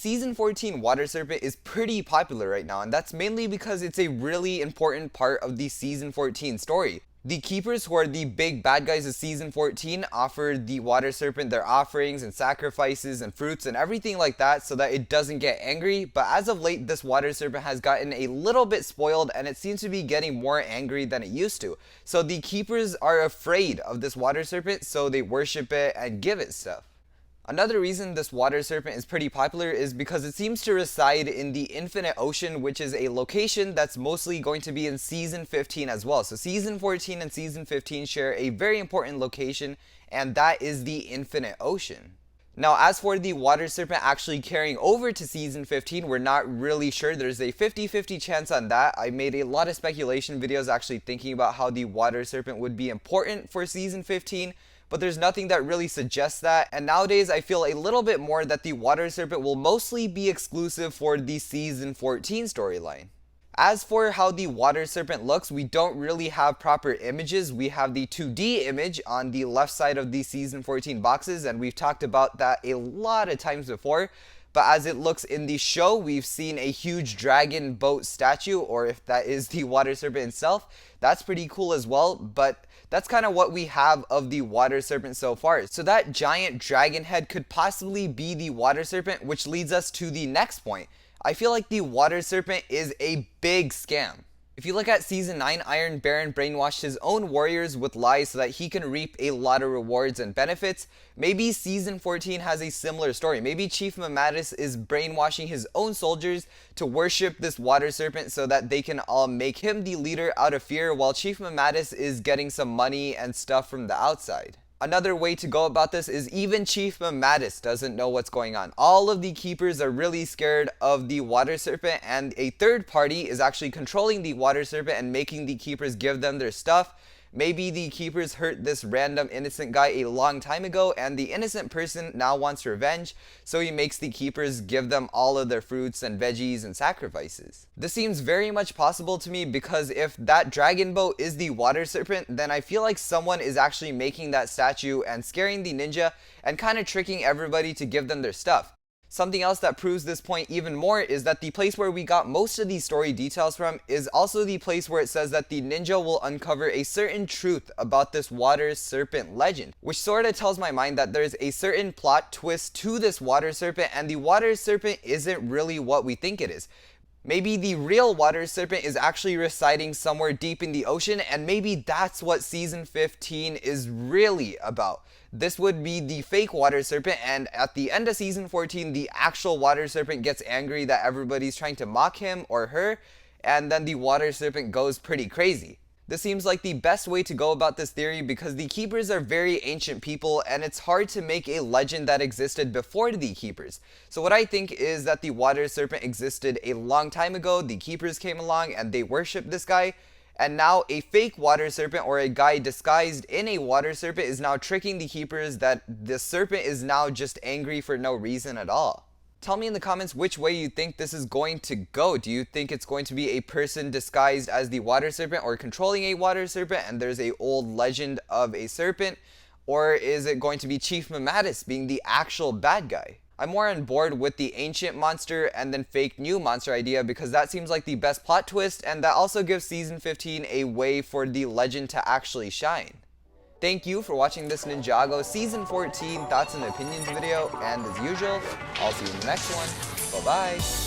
Season 14 Water Serpent is pretty popular right now, and that's mainly because it's a really important part of the Season 14 story. The Keepers, who are the big bad guys of Season 14, offer the Water Serpent their offerings and sacrifices and fruits and everything like that so that it doesn't get angry, but as of late this Water Serpent has gotten a little bit spoiled and it seems to be getting more angry than it used to. So the Keepers are afraid of this Water Serpent, so they worship it and give it stuff. Another reason this Water Serpent is pretty popular is because it seems to reside in the Infinite Ocean, which is a location that's mostly going to be in Season 15 as well. So Season 14 and Season 15 share a very important location, and that is the Infinite Ocean. Now, as for the Water Serpent actually carrying over to Season 15, we're not really sure. There's a 50-50 chance on that. I made a lot of speculation videos actually thinking about how the Water Serpent would be important for Season 15, but there's nothing that really suggests that, and nowadays I feel a little bit more that the Water Serpent will mostly be exclusive for the Season 14 storyline. As for how the Water Serpent looks, we don't really have proper images. We have the 2D image on the left side of the Season 14 boxes, and we've talked about that a lot of times before. But as it looks in the show, we've seen a huge dragon boat statue, or if that is the Water Serpent itself, that's pretty cool as well. But that's kind of what we have of the Water Serpent so far. So that giant dragon head could possibly be the Water Serpent, which leads us to the next point. I feel like the Water Serpent is a big scam. If you look at Season 9, Iron Baron brainwashed his own warriors with lies so that he can reap a lot of rewards and benefits. Maybe Season 14 has a similar story. Maybe Chief Mamatus is brainwashing his own soldiers to worship this Water Serpent so that they can all make him the leader out of fear, while Chief Mamatus is getting some money and stuff from the outside. Another way to go about this is even Chief Mamatus doesn't know what's going on. All of the Keepers are really scared of the Water Serpent, and a third party is actually controlling the Water Serpent and making the Keepers give them their stuff. Maybe the Keepers hurt this random innocent guy a long time ago, and the innocent person now wants revenge, so he makes the Keepers give them all of their fruits and veggies and sacrifices. This seems very much possible to me, because if that dragon boat is the Water Serpent, then I feel like someone is actually making that statue and scaring the ninja and kind of tricking everybody to give them their stuff. Something else that proves this point even more is that the place where we got most of these story details from is also the place where it says that the ninja will uncover a certain truth about this Water Serpent legend, which sort of tells my mind that there's a certain plot twist to this Water Serpent, and the Water Serpent isn't really what we think it is. Maybe the real Water Serpent is actually residing somewhere deep in the ocean, and maybe that's what Season 15 is really about. This would be the fake Water Serpent, and at the end of Season 14, the actual Water Serpent gets angry that everybody's trying to mock him or her, and then the Water Serpent goes pretty crazy. This seems like the best way to go about this theory, because the Keepers are very ancient people and it's hard to make a legend that existed before the Keepers. So what I think is that the Water Serpent existed a long time ago, the Keepers came along and they worshipped this guy, and now a fake Water Serpent or a guy disguised in a Water Serpent is now tricking the Keepers that the serpent is now just angry for no reason at all. Tell me in the comments which way you think this is going to go. Do you think it's going to be a person disguised as the Water Serpent or controlling a Water Serpent and there's a old legend of a serpent? Or is it going to be Chief Mamatus being the actual bad guy? I'm more on board with the ancient monster and then fake new monster idea, because that seems like the best plot twist, and that also gives Season 15 a way for the legend to actually shine. Thank you for watching this Ninjago Season 14 Thoughts and Opinions video, and as usual, I'll see you in the next one. Bye bye!